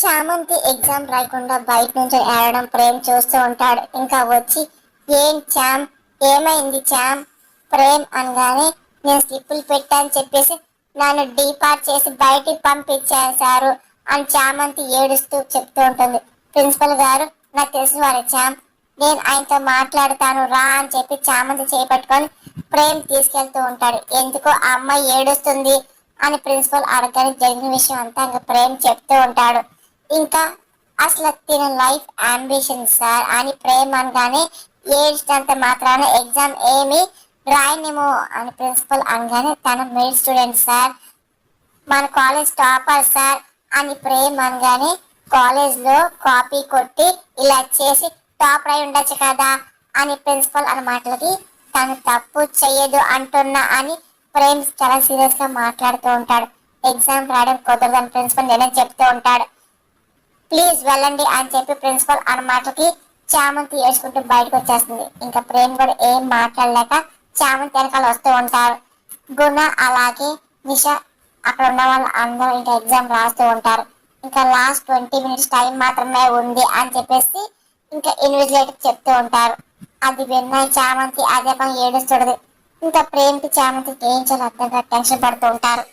చామంతి ఎగ్జామ్ రాయకుండా బయట నుంచి ఏడడం ప్రేమ్ చూస్తూ ఉంటాడు. ఇంకా వచ్చి ఏం చామ్, ఏమైంది చామ్? ప్రేమ్ అనగానే నేను స్లిప్పులు పెట్టాను చెప్పేసి నన్ను డీపార్ట్ చేసి బయటికి పంపించాను సారు అని చామంతి ఏడుస్తూ చెప్తూ ఉంటుంది. ప్రిన్సిపల్ గారు, నాకు తెలిసిన వారే చామ్, నేను ఆయనతో మాట్లాడతాను రా అని చెప్పి చామంతి చేపట్టుకొని ప్రేమ్ తీసుకెళ్తూ ఉంటాడు. ఎందుకో ఆ అమ్మాయి ఏడుస్తుంది అని ప్రిన్సిపల్ అడగని జరిగిన విషయం అంతా ఇంకా ప్రేమ్ చెప్తూ ఉంటాడు. ఇంకా అసలు తిన లైఫ్ అంబిషన్ సార్ అని ప్రేమ్ అనగానే ఏడ్చినంత మాత్రాన ఎగ్జామ్ ఏమి రాయనేమో అని ప్రిన్సిపల్ అనగానే తన మెయిల్ స్టూడెంట్ సార్, మన కాలేజ్ టాపర్ సార్ అని ప్రేమ్ అనగానే కాలేజ్ లో కాపీ కొట్టి ఇలా చేసి టాపర్ అయి ఉండొచ్చు కదా అని ప్రిన్సిపల్ అన్న మాటలకి తను తప్పు చెయ్యదు అంటున్నా అని ప్రేమ్ చాలా సీరియస్ గా మాట్లాడుతూ ఉంటాడు. ఎగ్జామ్ రాయడం కుదరదని ప్రిన్సిపల్ నేను చెప్తూ ఉంటాడు. ప్లీజ్ వెళ్ళండి అని చెప్పి ప్రిన్సిపల్ అన్న మాటకి చామంతి ఏడ్చుకుంటూ బయటకు వచ్చేస్తుంది. ఇంకా ప్రేమ్ కూడా ఏం మాట్లాడలేక చామంతి వెనకాల వస్తూ ఉంటారు. గుణ అలాగే నిషా అక్కడ ఉన్న వాళ్ళు అందరూ ఇంకా ఎగ్జామ్ రాస్తూ ఉంటారు. ఇంకా లాస్ట్ 20 minutes టైం మాత్రమే ఉంది అని చెప్పేసి ఇంకా ఇన్విజిలేటర్ చెప్తూ ఉంటారు. అది విన్న చామంతి అదే పని ఏడుస్తుంది. ఇంకా ప్రేమ్కి చామంతికి ఏం చేయాలో అర్థంగా టెన్షన్ పడుతూ ఉంటారు.